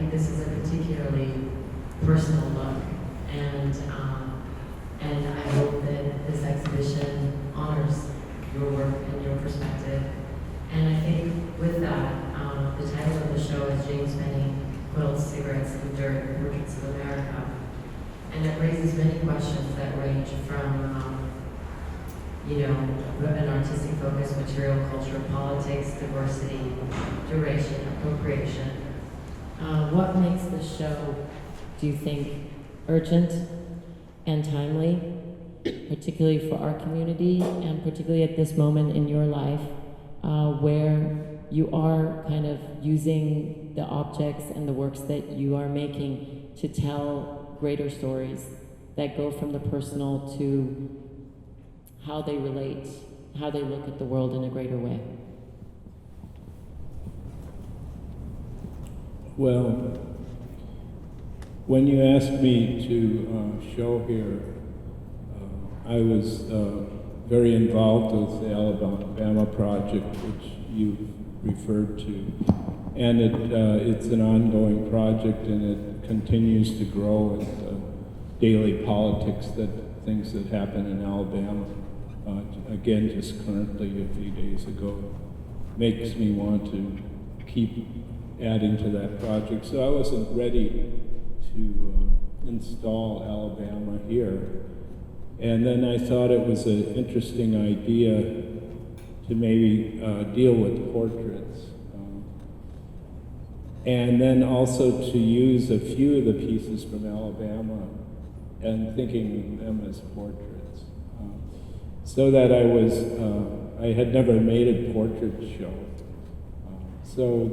think this is a particularly personal look, and I hope that this exhibition honors your work and your perspective. And I think with that, the title of the show is James Benny, Quilts, Cigarettes, and Dirt, Portraits of America. And it raises many questions that range from, an artistic focus, material culture, politics, diversity, duration, appropriation. What makes this show, do you think, urgent and timely, particularly for our community, and particularly at this moment in your life, where you are kind of using the objects and the works that you are making to tell greater stories that go from the personal to how they relate, how they look at the world in a greater way? Well, when you asked me to show here, I was very involved with the Alabama project, which you referred to. And it's an ongoing project, and it continues to grow with daily politics, things that happen in Alabama. Again, just currently a few days ago, makes me want to keep adding to that project. So I wasn't ready to install Alabama here. And then I thought it was an interesting idea to maybe deal with portraits. And then also to use a few of the pieces from Alabama and thinking of them as portraits. So that I had never made a portrait show. So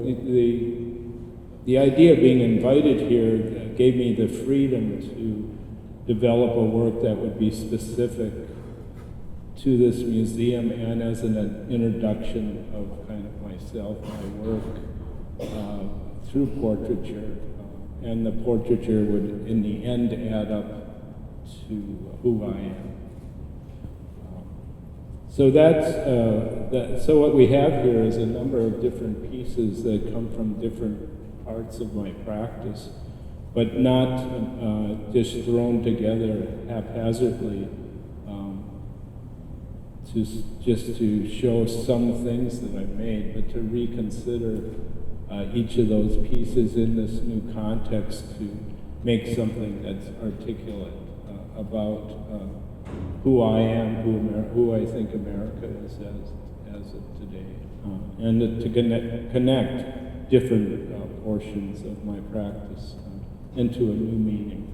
the idea of being invited here gave me the freedom to develop a work that would be specific to this museum and as an introduction of kind of myself, my work through portraiture. And the portraiture would, in the end, add up to who I am. So so what we have here is a number of different pieces that come from different parts of my practice, but not just thrown together haphazardly, just to show some things that I've made, but to reconsider each of those pieces in this new context to make something that's articulate about who I am, who I think America is as of today, and to connect different portions of my practice into a new meaning.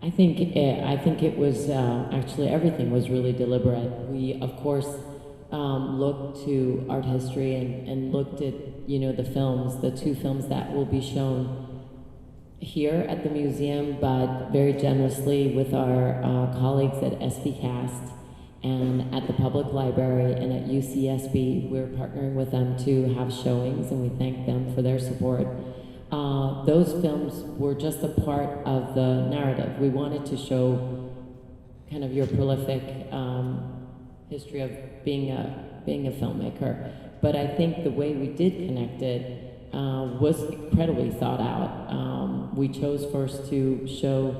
I think it was actually everything was really deliberate. We of course looked to art history and looked at the films, the two films that will be shown here at the museum, but very generously with our colleagues at MCASB and at the Public Library and at UCSB. We're partnering with them to have showings, and we thank them for their support. Those films were just a part of the narrative. We wanted to show kind of your prolific history of being a filmmaker, but I think the way we did connect it was incredibly thought out. We chose first to show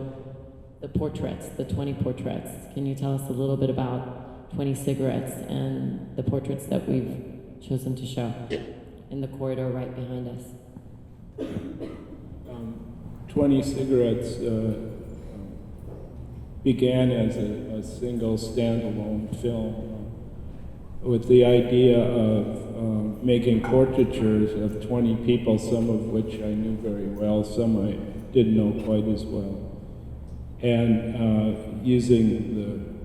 the portraits, the 20 portraits. Can you tell us a little bit about 20 cigarettes and the portraits that we've chosen to show in the corridor right behind us? 20 cigarettes began as a single standalone film with the idea of making portraitures of 20 people, some of which I knew very well, some I didn't know quite as well, and using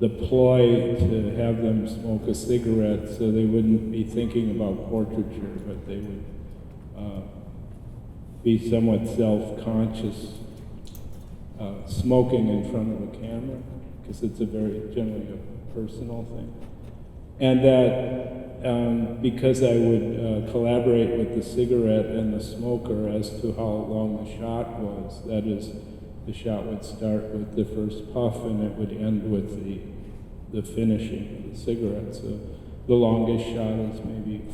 the ploy to have them smoke a cigarette so they wouldn't be thinking about portraiture, but they would be somewhat self-conscious smoking in front of a camera, because it's generally a personal thing. And that because I would collaborate with the cigarette and the smoker as to how long the shot was, that is, the shot would start with the first puff and it would end with the finishing of the cigarette. So the longest shot is maybe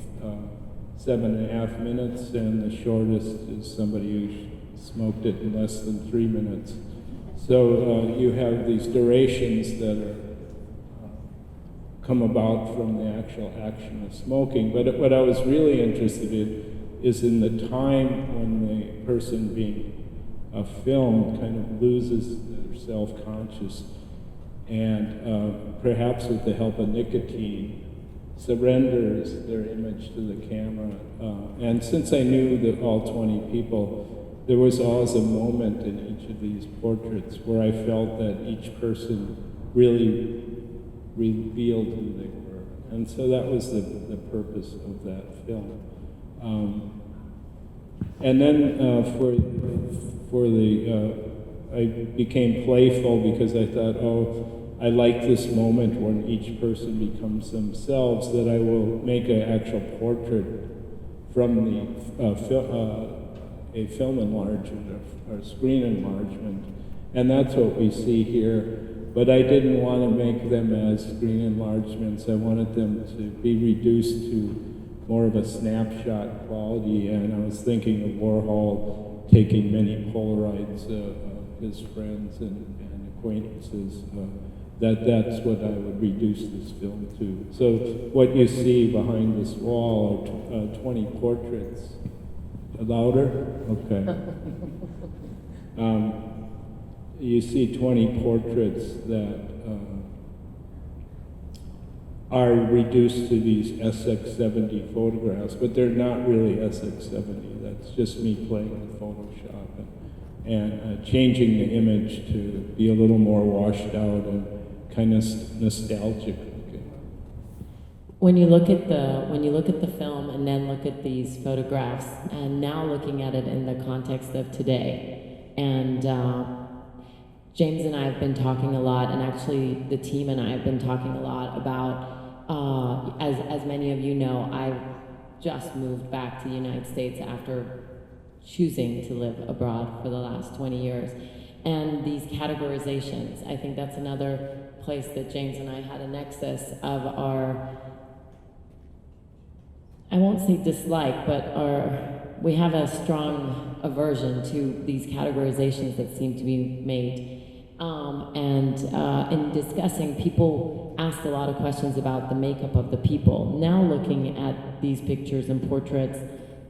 7.5 minutes, and the shortest is somebody who smoked it in less than 3 minutes. So you have these durations that are come about from the actual action of smoking. But what I was really interested in is in the time when the person being filmed kind of loses their self-conscious and perhaps with the help of nicotine surrenders their image to the camera. And since I knew that all 20 people, there was always a moment in each of these portraits where I felt that each person really revealed who they were. And so that was the purpose of that film. And then I became playful because I thought, oh, I like this moment when each person becomes themselves, that I will make an actual portrait from a film enlargement or screen enlargement. And that's what we see here. But I didn't want to make them as screen enlargements. I wanted them to be reduced to more of a snapshot quality. And I was thinking of Warhol taking many Polaroids of his friends and acquaintances. That's what I would reduce this film to. So what you see behind this wall are 20 portraits. Louder? Okay. You see 20 portraits that are reduced to these SX70 photographs, but they're not really SX70. That's just me playing with Photoshop and changing the image to be a little more washed out and kind of nostalgic looking. When you look at the film and then look at these photographs, and now looking at it in the context of today, and James and I have been talking a lot, and actually the team and I have been talking a lot about, as many of you know, I just moved back to the United States after choosing to live abroad for the last 20 years. And these categorizations, I think that's another place that James and I had a nexus of our, I won't say dislike, but we have a strong aversion to these categorizations that seem to be made. In discussing, people asked a lot of questions about the makeup of the people. Now looking at these pictures and portraits,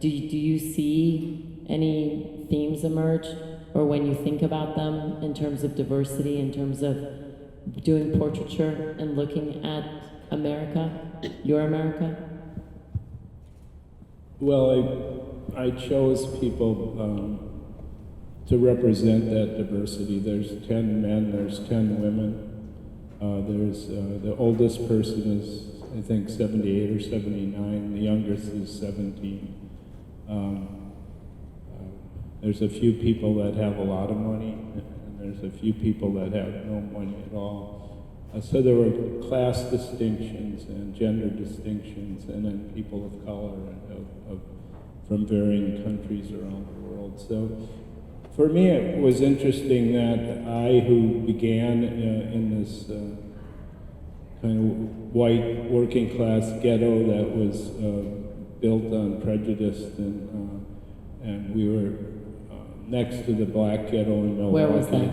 do you see any themes emerge? Or when you think about them in terms of diversity, in terms of doing portraiture and looking at America, your America? Well, I chose people to represent that diversity. There's 10 men, there's 10 women. There's the oldest person is, I think, 78 or 79. The youngest is 17. There's a few people that have a lot of money, and there's a few people that have no money at all. So there were class distinctions and gender distinctions, and then people of color and from varying countries around the world. So for me, it was interesting that I, who began in this kind of white working class ghetto that was built on prejudice, and we were next to the black ghetto in Milwaukee. Where was that?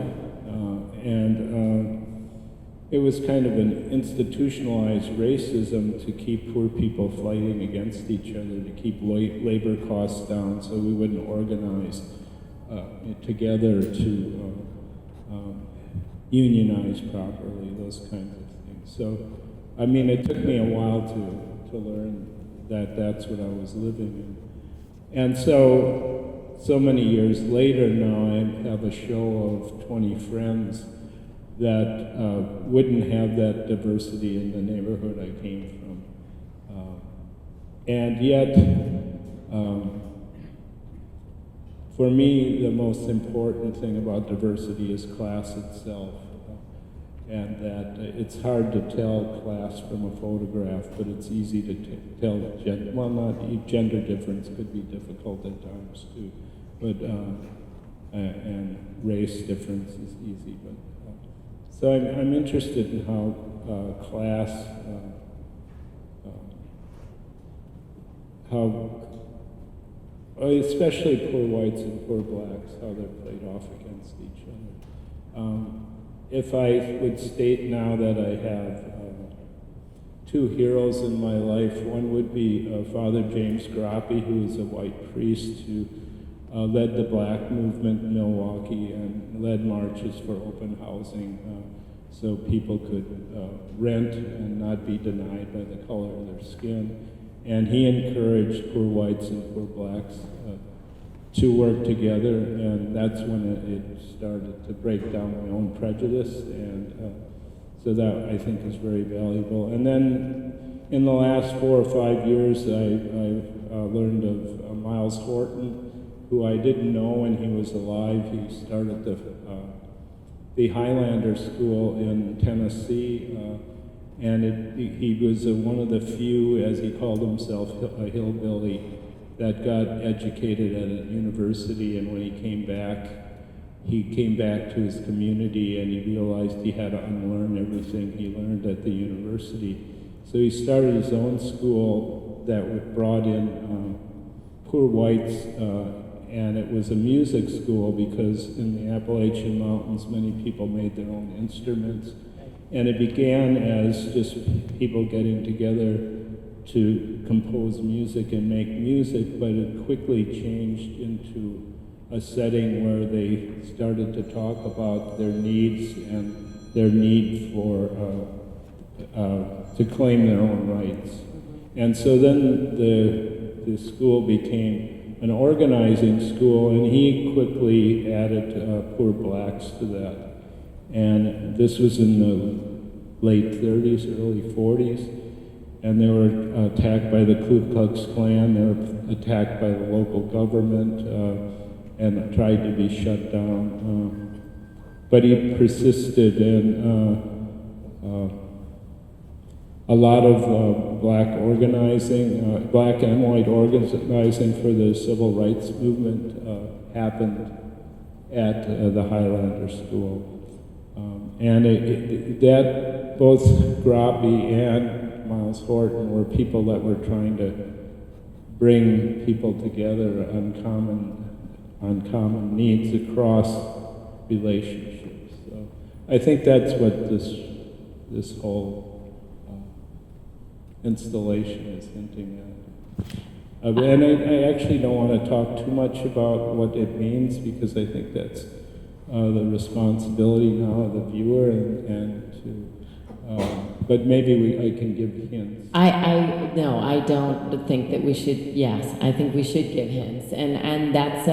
It was kind of an institutionalized racism to keep poor people fighting against each other, to keep labor costs down so we wouldn't organize together to unionize properly, those kinds of things. So, I mean, it took me a while to learn that that's what I was living in. And so many years later now, I have a show of 20 friends that wouldn't have that diversity in the neighborhood I came from. And yet, for me, the most important thing about diversity is class itself. And that it's hard to tell class from a photograph, but it's easy to tell gender. Well, not gender difference could be difficult at times too, but and race difference is easy. But so I'm interested in how how, especially poor whites and poor blacks, how they're played off against each other. If I would state now that I have two heroes in my life, one would be Father James Grappi, who is a white priest who led the black movement in Milwaukee and led marches for open housing so people could rent and not be denied by the color of their skin. And he encouraged poor whites and poor blacks to work together, and that's when it started to break down my own prejudice, and so that I think is very valuable. And then in the last 4 or 5 years, I've learned of Miles Horton, who I didn't know when he was alive. He started the Highlander School in Tennessee, and he was one of the few, as he called himself, a hillbilly, that got educated at a university. And when he came back to his community, and he realized he had to unlearn everything he learned at the university. So he started his own school that brought in poor whites, and it was a music school because in the Appalachian Mountains, many people made their own instruments. And it began as just people getting together to compose music and make music, but it quickly changed into a setting where they started to talk about their needs and their need for to claim their own rights. And so then the school became an organizing school, and he quickly added poor blacks to that. And this was in the late 30s, early 40s. And they were attacked by the Ku Klux Klan. They were attacked by the local government and tried to be shut down. But he persisted, and a lot of black organizing, black and white organizing for the civil rights movement happened at the Highlander School. And that both Grappi and Miles Horton were people that were trying to bring people together on common needs across relationships. So I think that's what this whole installation is hinting at. And I actually don't want to talk too much about what it means, because I think that's the responsibility now of the viewer and to. But maybe I can give hints. No, I don't think that we should. Yes, I think we should give hints, and that's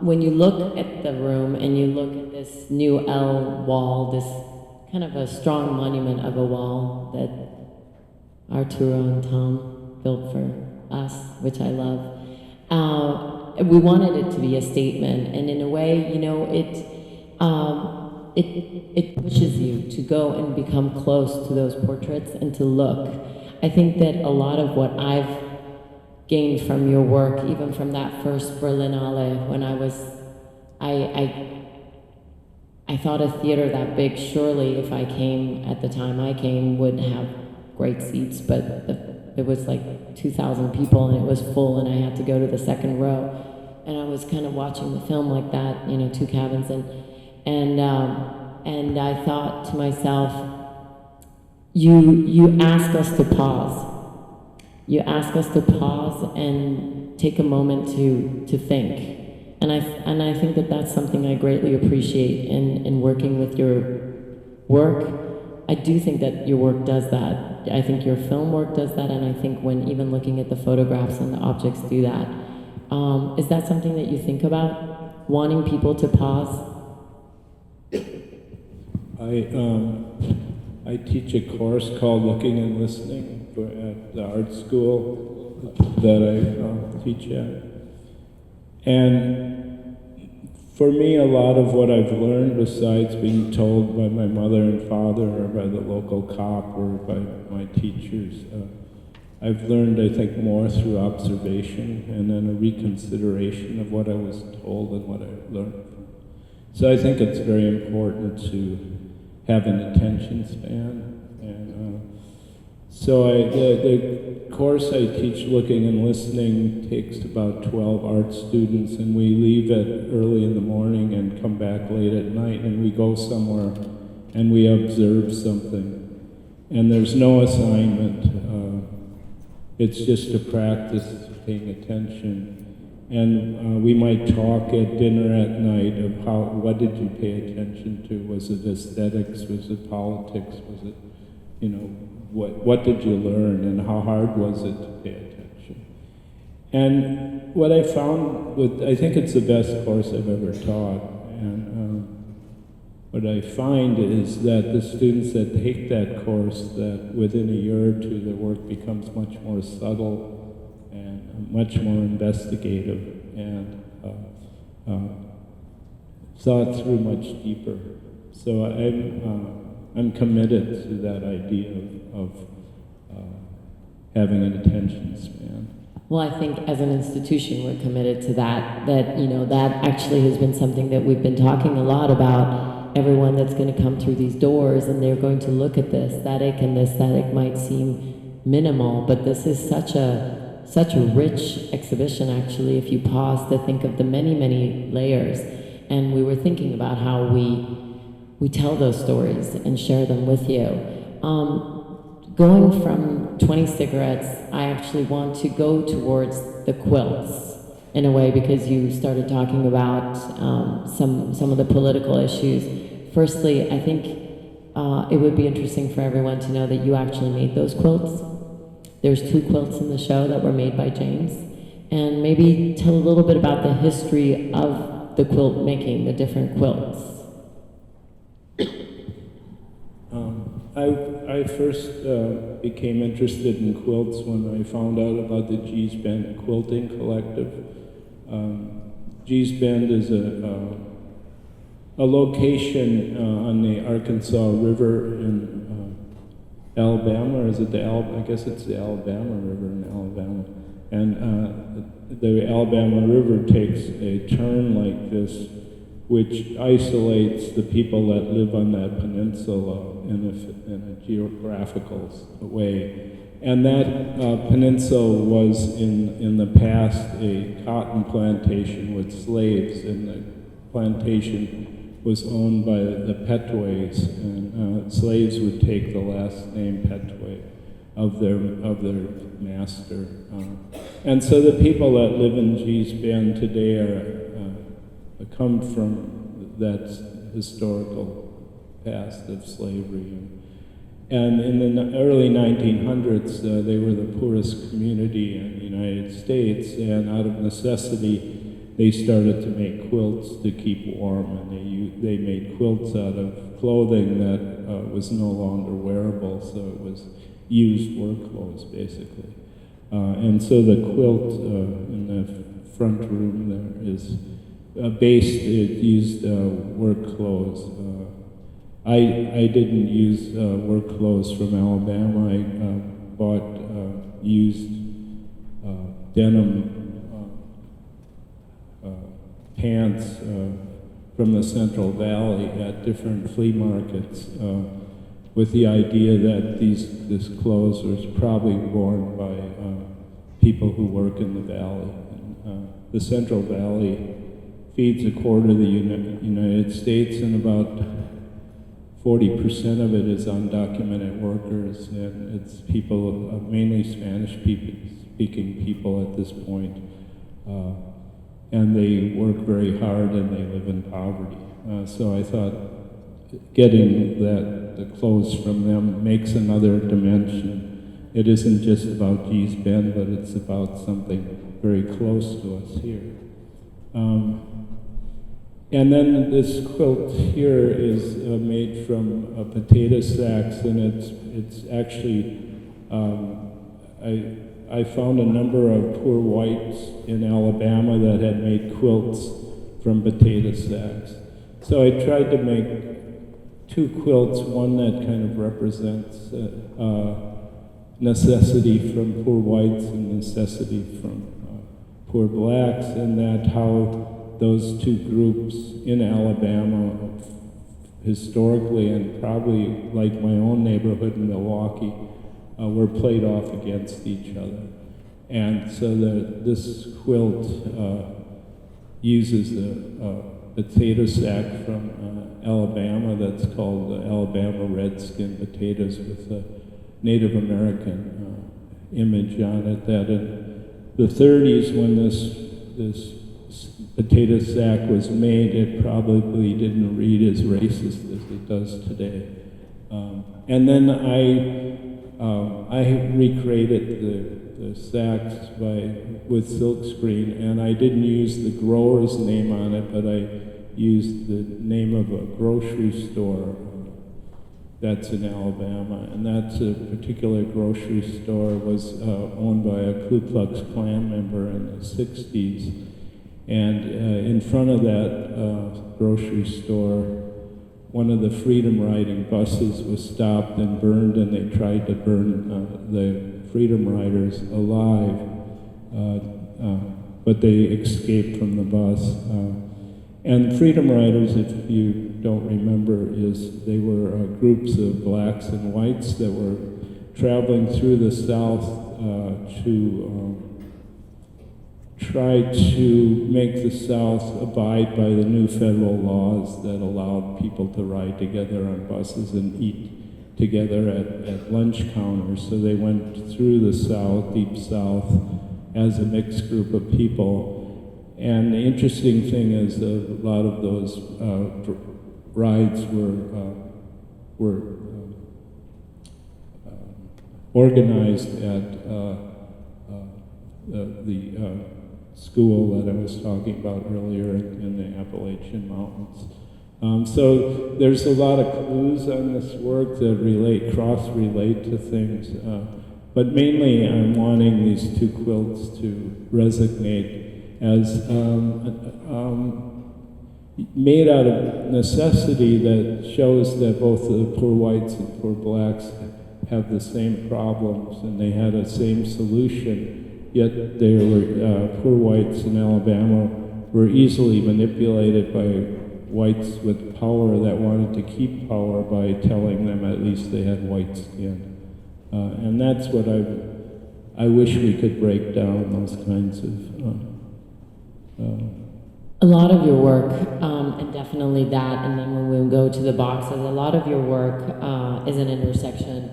when you look at the room and you look at this new L wall, this kind of a strong monument of a wall that Arturo and Tom built for us, which I love. We wanted it to be a statement, and in a way, it pushes you to go and become close to those portraits and to look. I think that a lot of what I've gained from your work, even from that first Berlinale, when I thought a theater that big, surely if I came at the time I came, would have great seats, but it was like 2,000 people and it was full, and I had to go to the second row. And I was kind of watching the film like that, two cabins, and I thought to myself, you ask us to pause. You ask us to pause and take a moment to think. And I think that that's something I greatly appreciate in working with your work. I do think that your work does that. I think your film work does that, and I think when even looking at the photographs and the objects do that. Is that something that you think about? Wanting people to pause? I teach a course called Looking and Listening at the art school that I teach at. And for me, a lot of what I've learned, besides being told by my mother and father or by the local cop or by my teachers, I've learned, I think, more through observation and then a reconsideration of what I was told and what I learned. So I think it's very important to have an attention span. And So the course I teach, Looking and Listening, takes about 12 art students, and we leave at early in the morning and come back late at night, and we go somewhere and we observe something. And there's no assignment. It's just a practice of paying attention. And we might talk at dinner at night of what did you pay attention to? Was it aesthetics? Was it politics? Was it, what did you learn, and how hard was it to pay attention? And what I found I think it's the best course I've ever taught. And what I find is that the students that take that course, that within a year or two, their work becomes much more subtle and much more investigative and thought through much deeper. So I'm committed to that idea of having an attention span. Well, I think as an institution, we're committed to that, that actually has been something that we've been talking a lot about. Everyone that's going to come through these doors and they're going to look at the aesthetic, and the aesthetic might seem minimal, but this is such a rich exhibition, actually, if you pause to think of the many, many layers. And we were thinking about how we tell those stories and share them with you. Going from 20 cigarettes, I actually want to go towards the quilts in a way, because you started talking about some of the political issues. Firstly, I think it would be interesting for everyone to know that you actually made those quilts. There's 2 quilts in the show that were made by James. And maybe tell a little bit about the history of the quilt making, the different quilts. I first became interested in quilts when I found out about the Gee's Bend Quilting Collective. Gee's Bend is a location on the Arkansas River in Alabama, or is it I guess it's the Alabama River in Alabama. And the Alabama River takes a turn like this, which isolates the people that live on that peninsula in a geographical way. And that peninsula was in the past a cotton plantation with slaves, and the plantation was owned by the Petways, and slaves would take the last name Petway of their master. And so the people that live in Gee's Bend today come from that historical past of slavery. And in the early 1900s, they were the poorest community in the United States, and out of necessity, they started to make quilts to keep warm, and they made quilts out of clothing that was no longer wearable, so it was used work clothes, basically. And so the quilt in the front room there is it used work clothes. I didn't use work clothes from Alabama. I bought used denim pants from the Central Valley at different flea markets, with the idea that this clothes was probably worn by people who work in the valley. And, the Central Valley feeds a quarter of the United States, and about 40% of it is undocumented workers, and it's people, mainly Spanish-speaking people at this point. And they work very hard, and they live in poverty. So I thought getting the clothes from them makes another dimension. It isn't just about Gee's Bend, but it's about something very close to us here. And then this quilt here is made from potato sacks, and it's actually, I found a number of poor whites in Alabama that had made quilts from potato sacks. So I tried to make 2 quilts, one that kind of represents necessity from poor whites and necessity from poor blacks, and that how those 2 groups in Alabama historically, and probably like my own neighborhood in Milwaukee, were played off against each other. And so this quilt uses a potato sack from Alabama that's called the Alabama Redskin potatoes with a Native American image on it, that in the 30s when this potato sack was made, it probably didn't read as racist as it does today. And then I recreated the sacks with silkscreen, and I didn't use the grower's name on it, but I used the name of a grocery store that's in Alabama, and that's a particular grocery store was owned by a Ku Klux Klan member in the 60s. And in front of that grocery store, one of the freedom riding buses was stopped and burned, and they tried to burn the freedom riders alive, but they escaped from the bus. And freedom riders, if you don't remember, they were groups of blacks and whites that were traveling through the South to try to make the South abide by the new federal laws that allowed people to ride together on buses and eat together at lunch counters. So they went through the South, deep South, as a mixed group of people. And the interesting thing is that a lot of those rides were organized at the school that I was talking about earlier in the Appalachian Mountains. So there's a lot of clues on this work that cross-relate to things, but mainly I'm wanting these two quilts to resonate as made out of necessity, that shows that both the poor whites and poor blacks have the same problems and they had a same solution, yet they were, poor whites in Alabama were easily manipulated by whites with power that wanted to keep power by telling them at least they had white skin. And that's what I wish we could break down, those kinds of a lot of your work, and definitely that, and then when we go to the boxes, a lot of your work is an intersection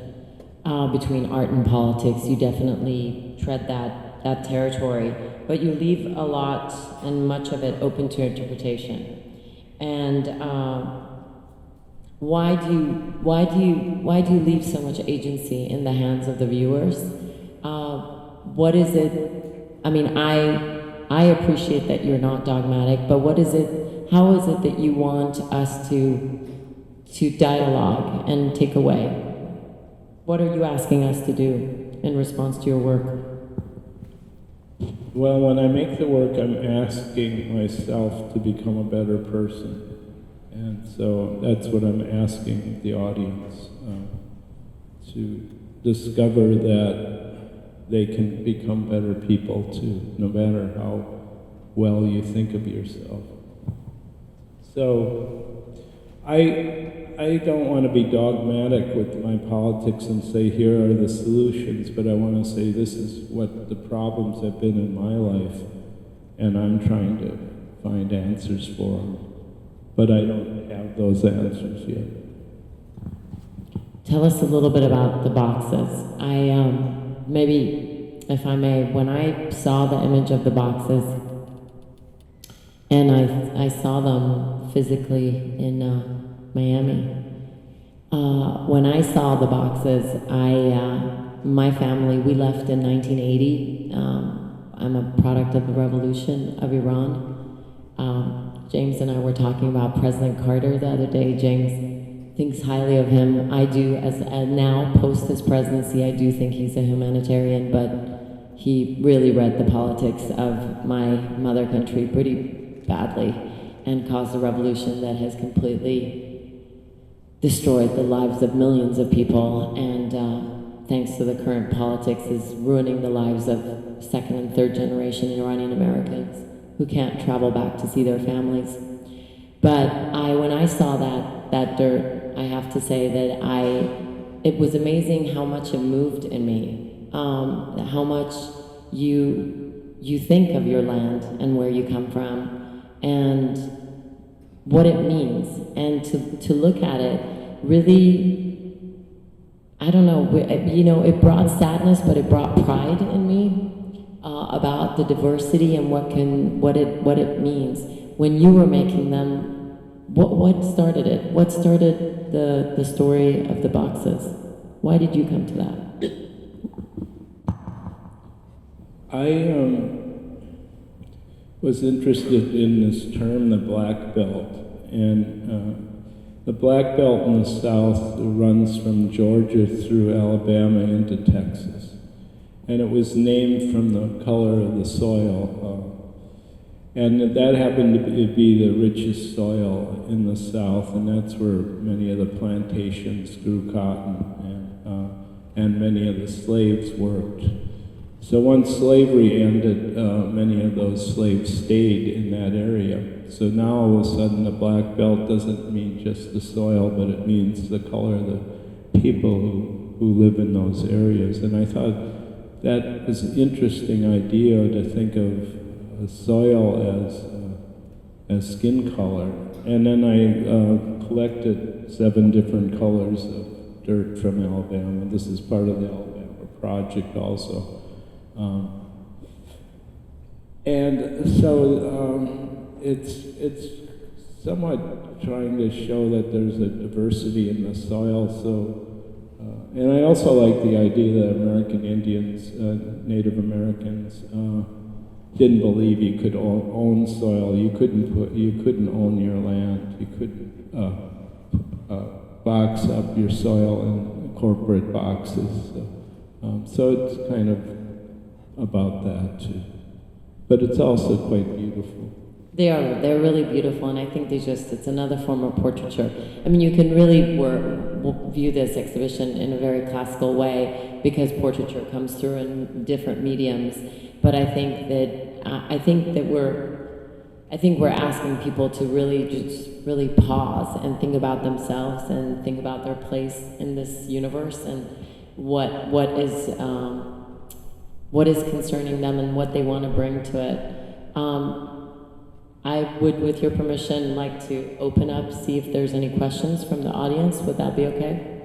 between art and politics. You definitely tread that territory, but you leave a lot and much of it open to interpretation. And why do you leave so much agency in the hands of the viewers? What is it? I mean, I appreciate that you're not dogmatic, but what is it? How is it that you want us to dialogue and take away? What are you asking us to do in response to your work? Well, when I make the work, I'm asking myself to become a better person. And so that's what I'm asking the audience, to discover that they can become better people too, no matter how well you think of yourself. So I don't want to be dogmatic with my politics and say, here are the solutions, but I want to say this is what the problems have been in my life, and I'm trying to find answers for them. But I don't have those answers yet. Tell us a little bit about the boxes. Maybe, if I may, when I saw the image of the boxes, and I saw them physically in Miami, when I saw the boxes, my family, we left in 1980. I'm a product of the revolution of Iran. James and I were talking about President Carter the other day. James thinks highly of him. I do, as now, post his presidency, I do think he's a humanitarian, but he really read the politics of my mother country pretty badly and caused a revolution that has completely destroyed the lives of millions of people, and thanks to the current politics, is ruining the lives of second and third generation Iranian Americans who can't travel back to see their families. But when I saw that dirt, I have to say that it was amazing how much it moved in me, how much you think of your land and where you come from, and what it means, and to look at it really, I don't know, it brought sadness, but it brought pride in me about the diversity and what it means. When you were making them, what started it? What started the story of the boxes? Why did you come to that? I was interested in this term, the black belt, and the black belt in the South runs from Georgia through Alabama into Texas, and it was named from the color of the soil, and that happened to be the richest soil in the South, and that's where many of the plantations grew cotton, and many of the slaves worked. So once slavery ended, many of those slaves stayed in that area. So now all of a sudden the black belt doesn't mean just the soil, but it means the color of the people who live in those areas. And I thought that was an interesting idea to think of soil as skin color. And then I collected 7 different colors of dirt from Alabama. This is part of the Alabama project also. And so it's somewhat trying to show that there's a diversity in the soil. So, and I also like the idea that American Indians, Native Americans, didn't believe you could own soil. You couldn't own your land. You couldn't box up your soil in corporate boxes. So it's kind of about that too, but it's also quite beautiful. They're really beautiful, and I think it's another form of portraiture. I mean, you can really view this exhibition in a very classical way because portraiture comes through in different mediums. But I think that we're asking people to really pause and think about themselves and think about their place in this universe and what is concerning them and what they want to bring to it. I would, with your permission, like to open up, see if there's any questions from the audience. Would that be okay?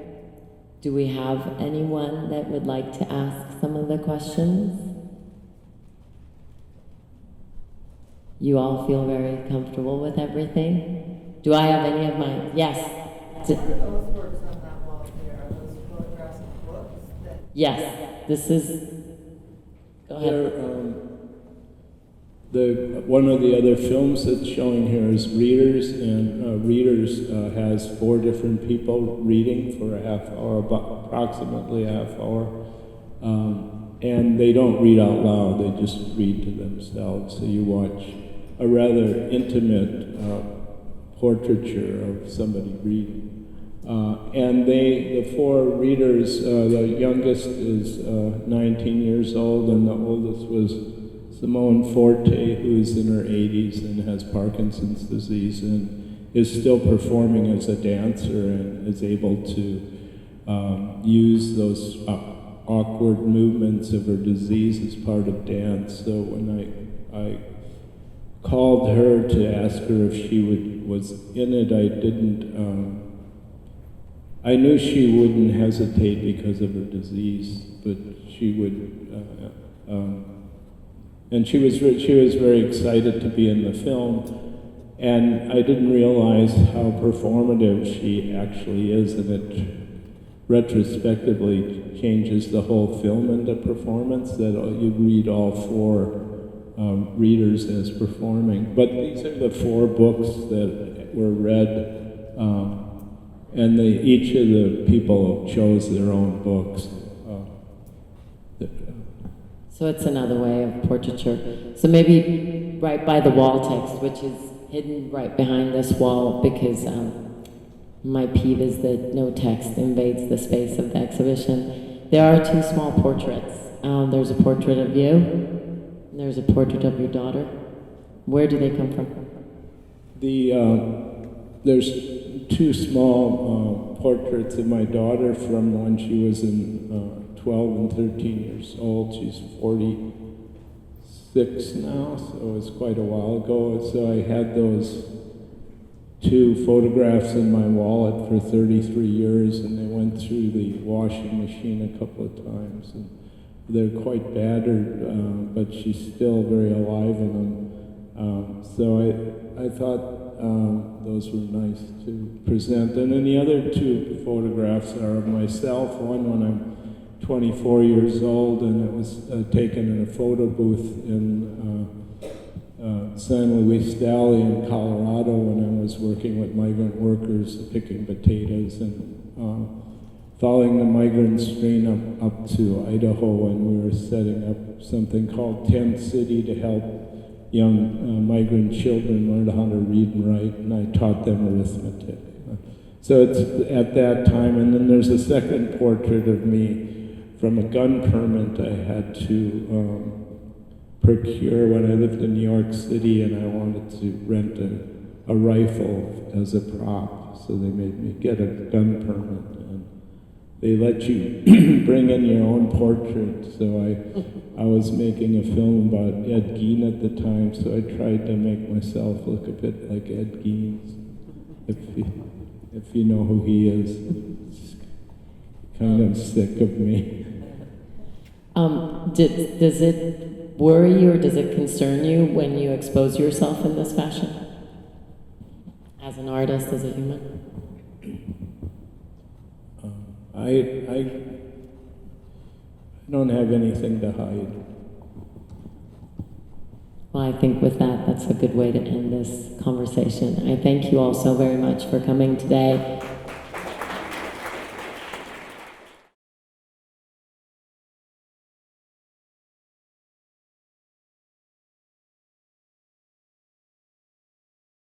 Do we have anyone that would like to ask some of the questions? You all feel very comfortable with everything? Do I have any of mine? Yes. What are those works on that wall here? Are those photographs of books? Yes. This is... Go ahead. One of the other films that's showing here is Readers, and Readers has 4 different people reading for a half hour, approximately a half hour, and they don't read out loud, they just read to themselves. So you watch a rather intimate portraiture of somebody reading. And the 4 readers, the youngest is 19 years old, and the oldest was Simone Forte, who's in her 80s and has Parkinson's disease and is still performing as a dancer and is able to use those awkward movements of her disease as part of dance. So when I called her to ask her if she was in it, I didn't... I knew she wouldn't hesitate because of her disease, but she would, and she was very excited to be in the film, and I didn't realize how performative she actually is, and it retrospectively changes the whole film into performance, that you read all 4 readers as performing. But these are the 4 books that were read, and each of the people chose their own books. So it's another way of portraiture. So maybe right by the wall text, which is hidden right behind this wall, because my peeve is that no text invades the space of the exhibition. There are 2 small portraits. There's a portrait of you, and there's a portrait of your daughter. Where do they come from? There's 2 small portraits of my daughter from when she was in 12 and 13 years old. She's 46 now, so it's quite a while ago. So I had those 2 photographs in my wallet for 33 years, and they went through the washing machine a couple of times. And they're quite battered, but she's still very alive in them. So I thought those were nice to present. And then the other 2 photographs are of myself, one when I'm 24 years old, and it was taken in a photo booth in San Luis Valley in Colorado when I was working with migrant workers picking potatoes and following the migrant stream up to Idaho, and we were setting up something called Tent City to help young migrant children learn how to read and write, and I taught them arithmetic. So it's at that time, and then there's a second portrait of me from a gun permit I had to procure when I lived in New York City, and I wanted to rent a rifle as a prop, so they made me get a gun permit. They let you bring in your own portrait, so I was making a film about Ed Gein at the time, so I tried to make myself look a bit like Ed Gein, if you know who he is. It's kind of sick of me. Does it worry you or does it concern you when you expose yourself in this fashion? As an artist, as a human? I don't have anything to hide. Well, I think with that, that's a good way to end this conversation. I thank you all so very much for coming today.